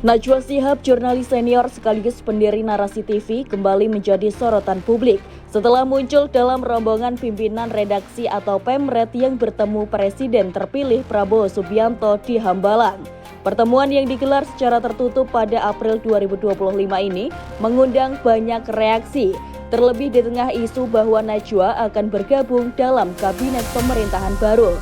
Najwa Shihab, jurnalis senior sekaligus pendiri Narasi TV, kembali menjadi sorotan publik setelah muncul dalam rombongan pimpinan redaksi atau Pemret yang bertemu Presiden terpilih Prabowo Subianto di Hambalang. Pertemuan yang digelar secara tertutup pada April 2025 ini mengundang banyak reaksi, terlebih di tengah isu bahwa Najwa akan bergabung dalam kabinet pemerintahan baru.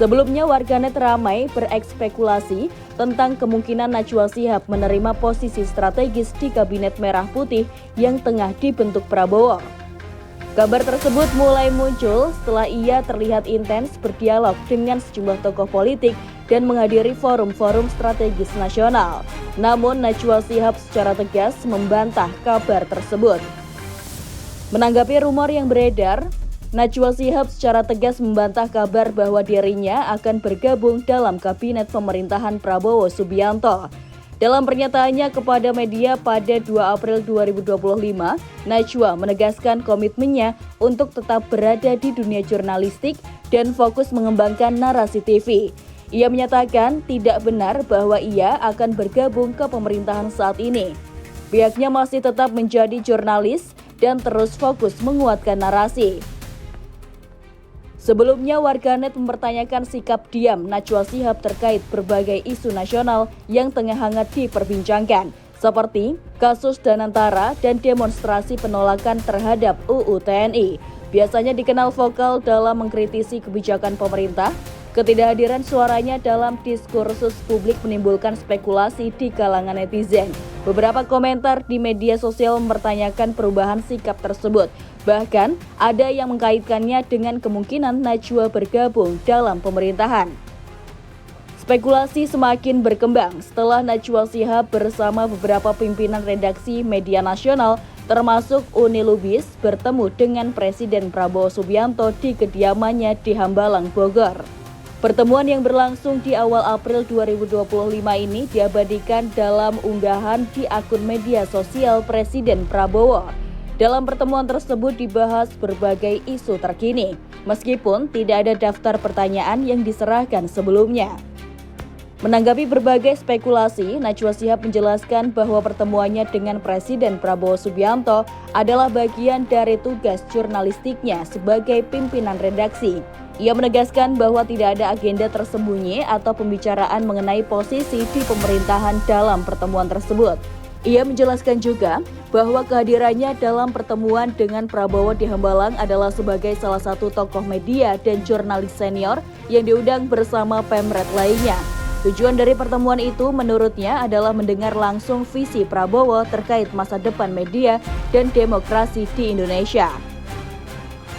Sebelumnya warganet ramai berekspekulasi tentang kemungkinan Najwa Shihab menerima posisi strategis di Kabinet Merah Putih yang tengah dibentuk Prabowo. Kabar tersebut mulai muncul setelah ia terlihat intens berdialog dengan sejumlah tokoh politik dan menghadiri forum-forum strategis nasional. Namun Najwa Shihab secara tegas membantah kabar tersebut. Menanggapi rumor yang beredar, Najwa Shihab secara tegas membantah kabar bahwa dirinya akan bergabung dalam kabinet pemerintahan Prabowo Subianto. Dalam pernyataannya kepada media pada 2 April 2025, Najwa menegaskan komitmennya untuk tetap berada di dunia jurnalistik dan fokus mengembangkan Narasi TV. Ia menyatakan tidak benar bahwa ia akan bergabung ke pemerintahan saat ini. Pihaknya masih tetap menjadi jurnalis dan terus fokus menguatkan narasi. Sebelumnya, warganet mempertanyakan sikap diam Najwa Shihab terkait berbagai isu nasional yang tengah hangat diperbincangkan, seperti kasus Danantara dan demonstrasi penolakan terhadap UU TNI. Biasanya dikenal vokal dalam mengkritisi kebijakan pemerintah, ketidakhadiran suaranya dalam diskursus publik menimbulkan spekulasi di kalangan netizen. Beberapa komentar di media sosial mempertanyakan perubahan sikap tersebut. Bahkan, ada yang mengkaitkannya dengan kemungkinan Najwa bergabung dalam pemerintahan. Spekulasi semakin berkembang setelah Najwa Shihab bersama beberapa pimpinan redaksi media nasional termasuk Uni Lubis bertemu dengan Presiden Prabowo Subianto di kediamannya di Hambalang, Bogor. Pertemuan yang berlangsung di awal April 2025 ini diabadikan dalam unggahan di akun media sosial Presiden Prabowo. Dalam pertemuan tersebut dibahas berbagai isu terkini, meskipun tidak ada daftar pertanyaan yang diserahkan sebelumnya. Menanggapi berbagai spekulasi, Najwa Shihab menjelaskan bahwa pertemuannya dengan Presiden Prabowo Subianto adalah bagian dari tugas jurnalistiknya sebagai pimpinan redaksi. Ia menegaskan bahwa tidak ada agenda tersembunyi atau pembicaraan mengenai posisi di pemerintahan dalam pertemuan tersebut. Ia menjelaskan juga bahwa kehadirannya dalam pertemuan dengan Prabowo di Hambalang adalah sebagai salah satu tokoh media dan jurnalis senior yang diundang bersama Pemret lainnya. Tujuan dari pertemuan itu menurutnya adalah mendengar langsung visi Prabowo terkait masa depan media dan demokrasi di Indonesia.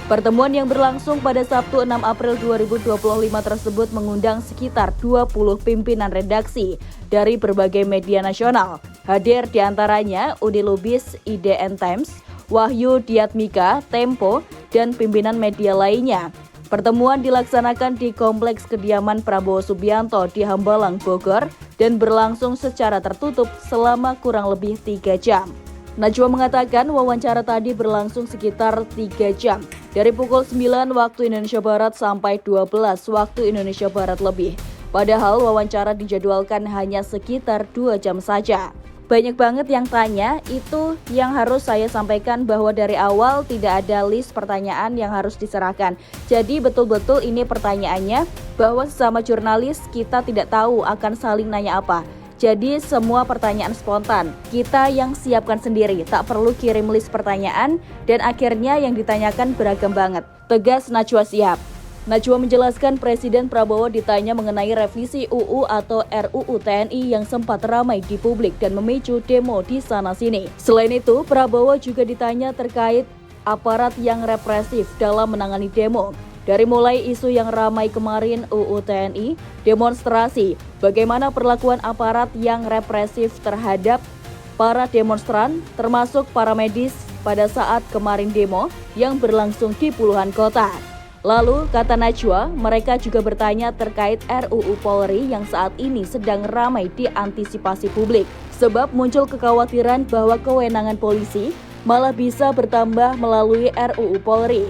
Pertemuan yang berlangsung pada Sabtu 6 April 2025 tersebut mengundang sekitar 20 pimpinan redaksi dari berbagai media nasional. Hadir diantaranya Uni Lubis, IDN Times, Wahyu Diatmika, Tempo, dan pimpinan media lainnya. Pertemuan dilaksanakan di kompleks kediaman Prabowo Subianto di Hambalang, Bogor, dan berlangsung secara tertutup selama kurang lebih 3 jam. Najwa mengatakan wawancara tadi berlangsung sekitar 3 jam, dari pukul 9 waktu Indonesia Barat sampai 12 waktu Indonesia Barat lebih. Padahal wawancara dijadwalkan hanya sekitar 2 jam saja. Banyak banget yang tanya, itu yang harus saya sampaikan bahwa dari awal tidak ada list pertanyaan yang harus diserahkan. Jadi betul-betul ini pertanyaannya bahwa sesama jurnalis kita tidak tahu akan saling nanya apa. Jadi semua pertanyaan spontan, kita yang siapkan sendiri, tak perlu kirim list pertanyaan dan akhirnya yang ditanyakan beragam banget. Tegas Najwa Shihab. Najwa menjelaskan Presiden Prabowo ditanya mengenai revisi UU atau RUU TNI yang sempat ramai di publik dan memicu demo di sana-sini. Selain itu, Prabowo juga ditanya terkait aparat yang represif dalam menangani demo. Dari mulai isu yang ramai kemarin UU TNI, demonstrasi, bagaimana perlakuan aparat yang represif terhadap para demonstran, termasuk para medis pada saat kemarin demo yang berlangsung di puluhan kota. Lalu, kata Najwa, mereka juga bertanya terkait RUU Polri yang saat ini sedang ramai diantisipasi publik. Sebab muncul kekhawatiran bahwa kewenangan polisi malah bisa bertambah melalui RUU Polri.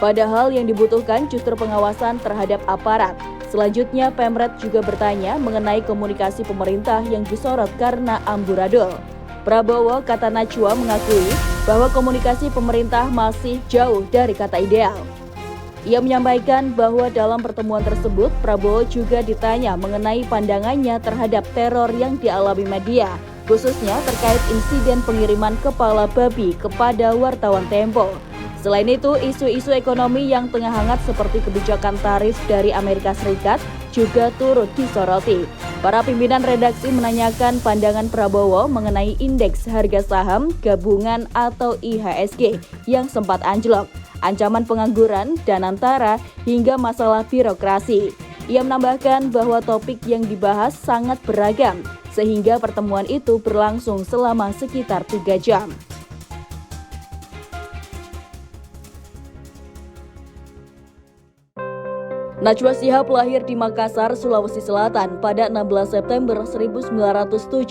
Padahal yang dibutuhkan justru pengawasan terhadap aparat. Selanjutnya, Pemret juga bertanya mengenai komunikasi pemerintah yang disorot karena amburadul. Prabowo, kata Najwa, mengakui bahwa komunikasi pemerintah masih jauh dari kata ideal. Ia menyampaikan bahwa dalam pertemuan tersebut, Prabowo juga ditanya mengenai pandangannya terhadap teror yang dialami media, khususnya terkait insiden pengiriman kepala babi kepada wartawan Tempo. Selain itu, isu-isu ekonomi yang tengah hangat seperti kebijakan tarif dari Amerika Serikat juga turut disoroti. Para pimpinan redaksi menanyakan pandangan Prabowo mengenai indeks harga saham gabungan atau IHSG yang sempat anjlok, ancaman pengangguran, Danantara, hingga masalah birokrasi. Ia menambahkan bahwa topik yang dibahas sangat beragam, sehingga pertemuan itu berlangsung selama sekitar 3 jam. Najwa Shihab lahir di Makassar, Sulawesi Selatan pada 16 September 1977.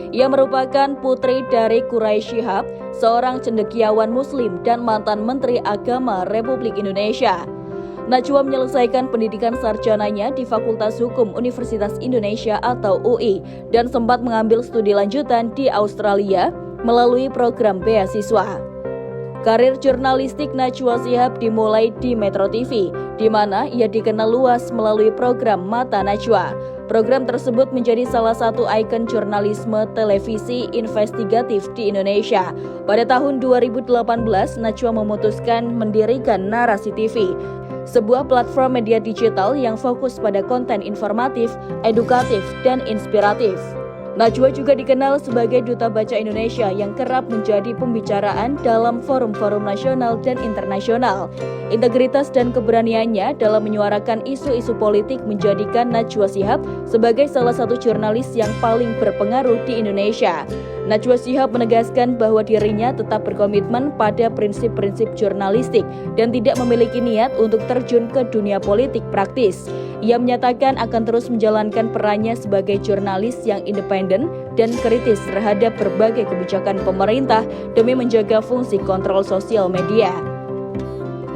Ia merupakan putri dari Quraisy Shihab, seorang cendekiawan Muslim dan mantan Menteri Agama Republik Indonesia. Najwa menyelesaikan pendidikan sarjananya di Fakultas Hukum Universitas Indonesia atau UI dan sempat mengambil studi lanjutan di Australia melalui program beasiswa. Karir jurnalistik Najwa Shihab dimulai di Metro TV, di mana ia dikenal luas melalui program Mata Najwa. Program tersebut menjadi salah satu ikon jurnalisme televisi investigatif di Indonesia. Pada tahun 2018, Najwa memutuskan mendirikan Narasi TV, sebuah platform media digital yang fokus pada konten informatif, edukatif, dan inspiratif. Najwa juga dikenal sebagai Duta Baca Indonesia yang kerap menjadi pembicaraan dalam forum-forum nasional dan internasional. Integritas dan keberaniannya dalam menyuarakan isu-isu politik menjadikan Najwa Shihab sebagai salah satu jurnalis yang paling berpengaruh di Indonesia. Najwa Shihab menegaskan bahwa dirinya tetap berkomitmen pada prinsip-prinsip jurnalistik dan tidak memiliki niat untuk terjun ke dunia politik praktis. Ia menyatakan akan terus menjalankan perannya sebagai jurnalis yang independen dan kritis terhadap berbagai kebijakan pemerintah demi menjaga fungsi kontrol sosial media.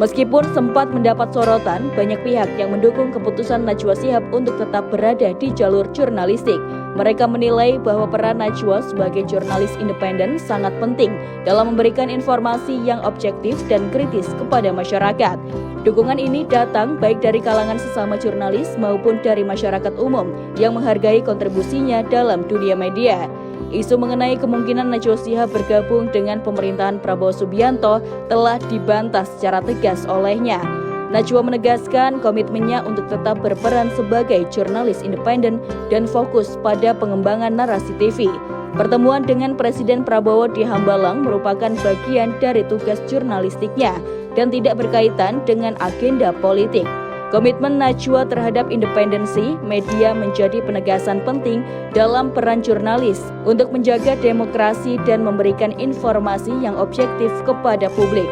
Meskipun sempat mendapat sorotan, banyak pihak yang mendukung keputusan Najwa Shihab untuk tetap berada di jalur jurnalistik. Mereka menilai bahwa peran Najwa sebagai jurnalis independen sangat penting dalam memberikan informasi yang objektif dan kritis kepada masyarakat. Dukungan ini datang baik dari kalangan sesama jurnalis maupun dari masyarakat umum yang menghargai kontribusinya dalam dunia media. Isu mengenai kemungkinan Najwa Shihab bergabung dengan pemerintahan Prabowo Subianto telah dibantah secara tegas olehnya. Najwa menegaskan komitmennya untuk tetap berperan sebagai jurnalis independen dan fokus pada pengembangan Narasi TV. Pertemuan dengan Presiden Prabowo di Hambalang merupakan bagian dari tugas jurnalistiknya dan tidak berkaitan dengan agenda politik. Komitmen Najwa terhadap independensi media menjadi penegasan penting dalam peran jurnalis untuk menjaga demokrasi dan memberikan informasi yang objektif kepada publik.